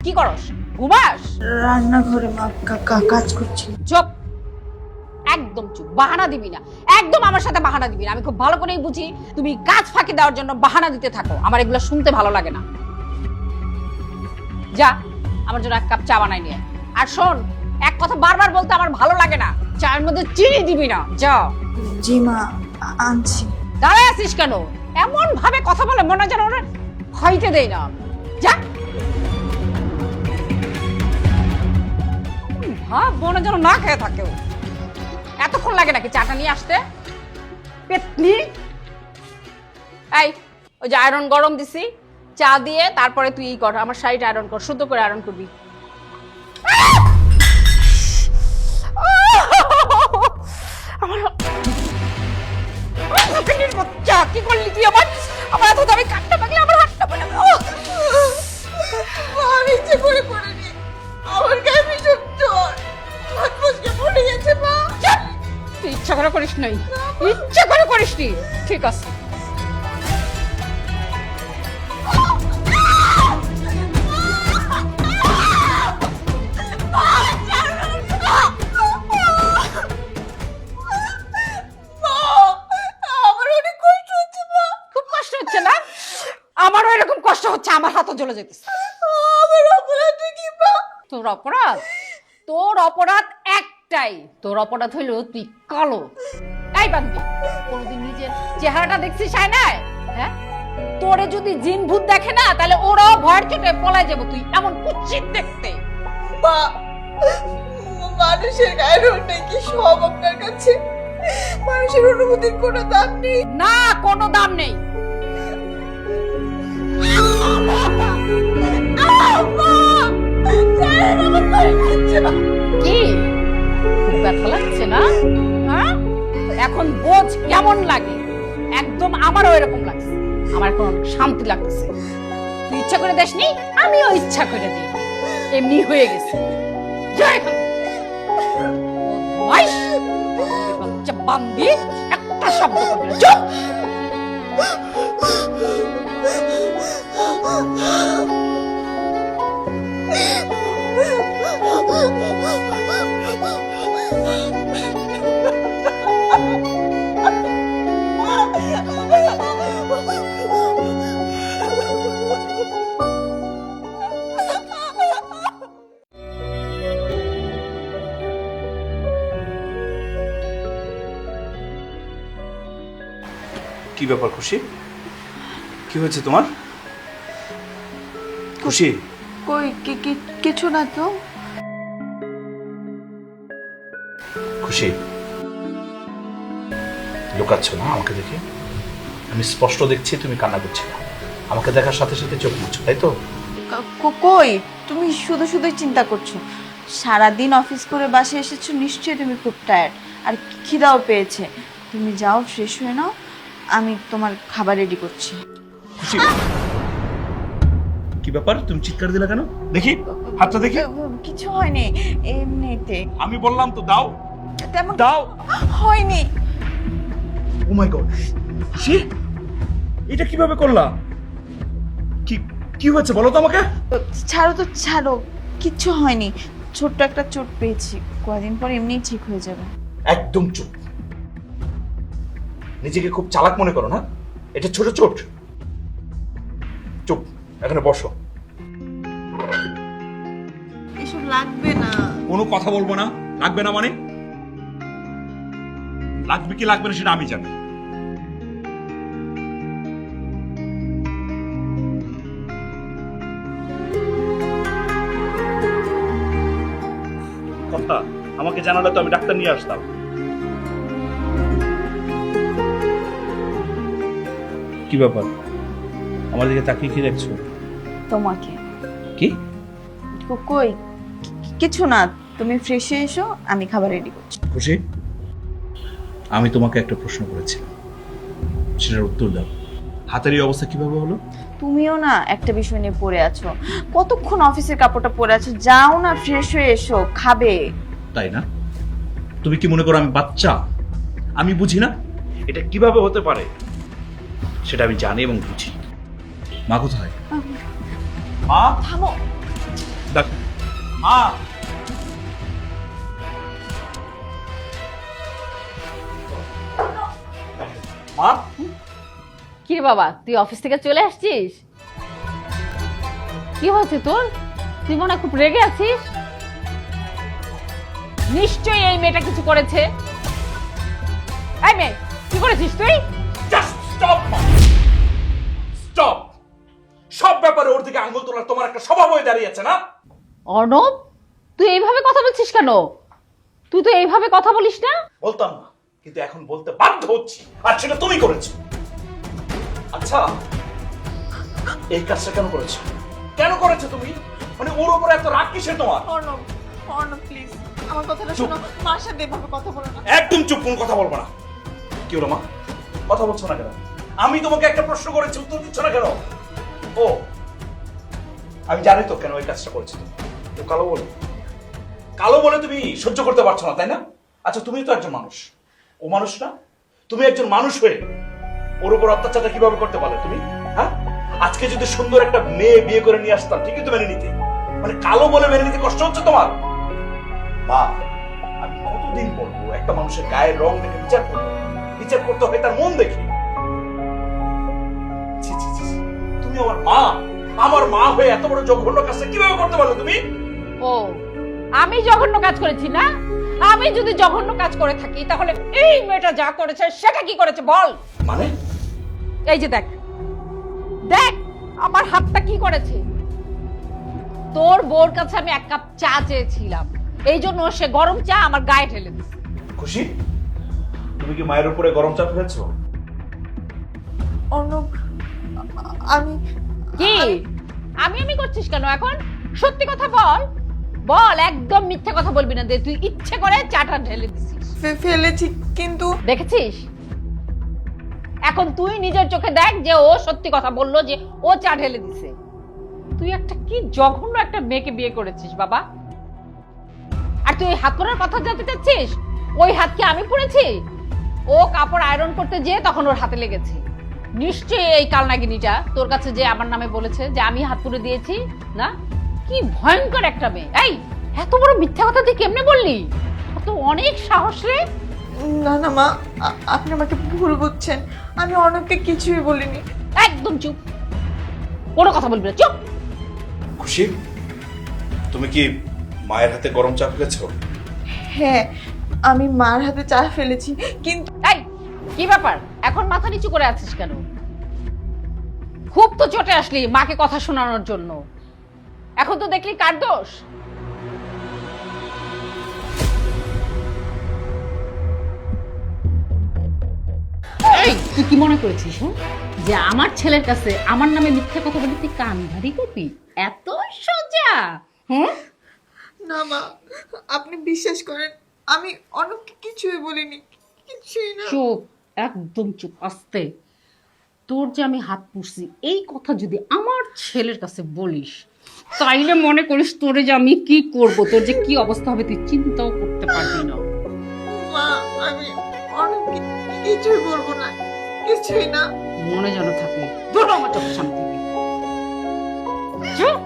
কি করস? ঘুমাস? রান্নাঘরে মা কাজ করছি। চুপ, একদম চুপ, বাহানা দিবি না, একদম আমার সাথে বাহানা দিবি না। আমি খুব ভালো করেই বুঝি তুমি কাজ ফাঁকি দেওয়ার জন্য বাহানা দিতে থাকো। আমার এগুলো শুনতে ভালো লাগে না। যা আমার জন্য 1 কাপ চা বানাই নিয়ে। আর শোন, এক কথা বারবার বলতে আমার ভালো লাগে না, চায়ের মধ্যে চিনি দিবি না। যা। জি মা, আনছি। দাঁড়ায় আছিস কেন? এমন ভাবে কথা বলে মনে হয় যেন ওরা খাইতে দেয় না। যা। ভাব মনে যেন না খেয়ে থাকে। এতক্ষণ লাগে নাকি চাটা নিয়ে আসতে? পেতনি। এই, ওই যে আয়রন গরম দিছি, চা দিয়ে তারপরে তুই কর, আমার শাড়িটা আয়রন কর, শুদ্ধ করে আয়রন করবি। আমার বাচ্চা, কি করলি তুই? আমার এত দামি কাটটা পাকলে আমার হাতটা পড়ে যাবে। আমি ইচ্ছে করে করিনি, আমার গায়ে ভীষণ জ্বর, হাত ফসকে পড়ে গেছে মা। তুই ইচ্ছা করে করিস নাই, ইচ্ছা করে করিস নি। ঠিক আছে, আমারও এরকম কষ্ট হচ্ছে, আমার হাতও জ্বলে যেতেছে। তোর অপরাধ? তোর অপরাধ একটাই, তোর অপরাধ হইল তুই কালো। এই বান্ধবী, কোনদিন নিজের চেহারাটা দেখছিস আয়নায়? হ্যাঁ, তোরে যদি জিন ভূত দেখে না, তাহলে ওরাও ভয়ের চোটে পলায় যাবো। তুই এমন কুৎসিত দেখতে। মা, মানুষের গায়ের রং নাকি সব আপনার কাছে? মানুষের অনুভূতির কোনো দাম নেই? না, কোনো দাম নেই। কি খুব ব্যথা লাগছে না? হ্যাঁ, এখন বোঝ কেমন লাগে। একদম আমারও এরকম লাগছে। আমার এখন অনেক শান্তি লাগতেছে। তুই ইচ্ছা করে দেসনি, আমিও ইচ্ছা করে দিই, এমনি হয়ে গেছে। যা এখান থেকে। বদমাইশ, বাচ্চা বান্দি, একটা শব্দ করবি না। চুপ। কি ব্যাপার খুশি? কি হয়েছে তোমার? খুশি? কই কিছু না তো। খুশি, লুকাচ্ছ না আমাকে দেখে? আমি স্পষ্ট দেখছি তুমি কান্না করছো না। আমাকে দেখার সাথে সাথে চোখ মুছছো, তাই তো? কই, তুমি শুধু শুধুই চিন্তা করছো। সারাদিন অফিস করে বাসায় এসেছো, নিশ্চয়ই তুমি খুব টায়ার্ড আর খিদাও পেয়েছে। তুমি যাও, ফ্রেশ হয়ে নাও, আমি তোমার খাবার রেডি করছি। খুশি, কি ব্যাপার? তুমি চিৎকার দিলে কেন? দেখি হাতটা দেখি। কিছু হয়নি, এমনিতে। আমি বললাম তো দাও, তেমন দাও। হয়নি। ও মাই গড, খুশি এটা কিভাবে করলা? কি কি হয়েছে বলো তো আমাকে। ছাড়ো তো, ছাড়ো, কিচ্ছু হয়নি। ছোট্ট একটা চোট পেয়েছি, কয়েকদিন পর এমনিই ঠিক হয়ে যাবে। একদম চুপ। নিজেকে খুব চালাক মনে করো না? এটা ছোট চোট। চুপ, এখানে বসো। এসব লাগবে না। কোনো কথা বলবো না। লাগবে না মানে? লাগবে কি লাগবে না সেটা আমি জানি। কথা আমাকে জানালে তো আমি ডাক্তার নিয়ে আসতাম। কি ব্যাপার? আমার দিকে তাকিয়ে কি দেখছো? তোমাকে। কি? কই কিছু না, তুমি ফ্রেশ হয়ে এসো, আমি খাবার রেডি করছি। খুশি, আমি তোমাকে একটা প্রশ্ন করেছিলাম, সেটার উত্তর দাও। হাতের এই অবস্থা কিভাবে হলো? তুমিও না একটা বিষয় নিয়ে পড়ে আছো। কতক্ষণ অফিসের কাপড়টা পরে আছো, যাও না, ফ্রেশ হয়ে এসো, খাবে। তাই না? তুমি কি মনে করো আমি বাচ্চা? আমি বুঝি না এটা কিভাবে হতে পারে? সেটা আমি জানি এবং বুঝি। মা কোথায়? মা, থামো। ডাক মা। মা, কি রে বাবা, তুই অফিস থেকে চলে আসছিস? কি হয়েছে তোর? তুই মনে হয় খুব রেগে আছিস। নিশ্চয়ই এই মেয়েটা কিছু করেছে। এই মেয়ে, কি করেছিস তুই? জাস্ট স্টপ মা, স্টপ। সব ব্যাপারে ওর দিকে আঙ্গুল তোলার তোমার একটা স্বভাব হয়ে দাঁড়িয়েছে না? অর্ণব, তুই এইভাবে কথা বলছিস কেন? তুই তো এইভাবে কথা বলিস না। বলতাম না, কিন্তু এখন বলতে বাধ্য হচ্ছি, আর সেটা তুমি করেছো। আচ্ছা, এই কাজটা কেন করেছো? কেন করেছো তুমি? মানে ওর উপরে এত রাগ কিসের তোমার? অর্ণব, অর্ণব প্লিজ আমার কথাটা চুপ। শোনো, মার সাথে এভাবে কথা বলো না। একদম চুপ, কোন কথা বলবো না। কি হলো মা, কথা বলছো না কেন? আমি তোমাকে একটা প্রশ্ন করেছি, উত্তর দিচ্ছ না কেন? ও, আমি জানি তো কেন এই কাজটা করেছো। তো কালো বলে, কালো বলে তুমি সহ্য করতে পারছো না, তাই না? আচ্ছা, তুমি তো একজন মানুষ, ও মানুষ না? তুমি একজন মানুষ হয়ে ওর উপর অত্যাচারটা কিভাবে করতে পারলে তুমি? হ্যাঁ, আজকে যদি সুন্দর একটা মেয়ে বিয়ে করে নিয়ে আসতাম, ঠিকই তো মেনে নিতে। মানে কালো বলে মেনে নিতে কষ্ট হচ্ছে তোমার? মা, আমি কতদিন বলবো একটা মানুষের গায়ের রং দেখে বিচার করবো? বিচার করতে হয় তার মন দেখে। ছি, ছি, ছি, ছি। তুমি আমার মা হয়ে এত বড় জঘন্য কাজটা কিভাবে করতে পারলে তুমি? ও, আমি জঘন্য কাজ করেছি না? আমি যদি জঘন্য কাজ করে থাকি তাহলে এই মেয়েটা যা করেছে সেটা কি করেছে বল? মানে? এই যে দেখ, দেখ আমার হাতটা কি করেছে। তোর বোর কাছে আমি এক কাপ চা চেয়েছিলাম, এই জন্য সে গরম চা আমার গায়ে ঢেলে দিছে। খুশি, তুমি কি মায়ের উপরে গরম চা ফেলেছো? অর্ণব, আমি কি আমি করছিস কেন এখন? সত্যি কথা বল, বল, একদম মিথ্যে কথা বলবি না। তুই ইচ্ছে করে চাটা ঢেলে দিছিস। ফেলেছি, কিন্তু দেখেছিস? এখন তুই নিজের চোখে দেখ যে ও সত্যি কথা বললো যে ও চা ঢেলে দিছে। তুই একটা কি জঘন্য একটা মেয়েকে বিয়ে করেছিস বাবা। আর তুই ওই হাত পরার কথা জানতে চাচ্ছিস? ওই হাত কি আমি পরেছি? ও কাপড় আয়রন করতে যেয়ে তখন ওর হাতে লেগেছে। নিশ্চয়ই এই কালনাগিনীটা তোর কাছে যে আমার নামে বলেছে যে আমি হাত পুড়ে দিয়েছি না। কি ভয়ঙ্কর একটা মেয়ে। এই, এত বড় মিথ্যা কথা তুই কেমনে বললি? তো অনেক সাহস রে। না না মা, আপনি আমাকে ভুল বুঝছেন। আমি অর্ণবকে কিছুই বলিনি। একদম চুপ, কোনো কথা বলবি না, চুপ। খুশি, তুমি কি মায়ের হাতে গরম চা ফেলেছো? হ্যাঁ, আমি মার হাতে চা ফেলেছি, কিন্তু এই, কি ব্যাপার এখন মাথা নিচু করে আছিস কেন? খুব তো চটে আসলি মাকে কথা শোনানোর জন্য। এখন তো দেখলি কার দোষ? এই, তুই কি মনে করেছিস যে আমার ছেলের কাছে আমার নামে মিথ্যা কথা বলে তুই কান ভারী করবি? এত সোজা? হ্যাঁ, না মা, আপনি বিশ্বাস করেন, আমি অর্ণবকে কিছুই বলিনি, কিছুই না। চুপ, একদম চুপ, আস্তে। তোর যে আমি হাত পুষছি এই কথা যদি আমার ছেলের কাছে বলিস তাইলে মনে করিস তোরে যে আমি কি করব, তোর যে কি অবস্থা হবে তুই চিন্তাও করতে পারবি না। মা, আমি অর্ণবকে কিছুই বলবো না, কিছুই না। মনে যেন থাকে, দূর হ আমার চোখের সামনে থেকে। চুপ।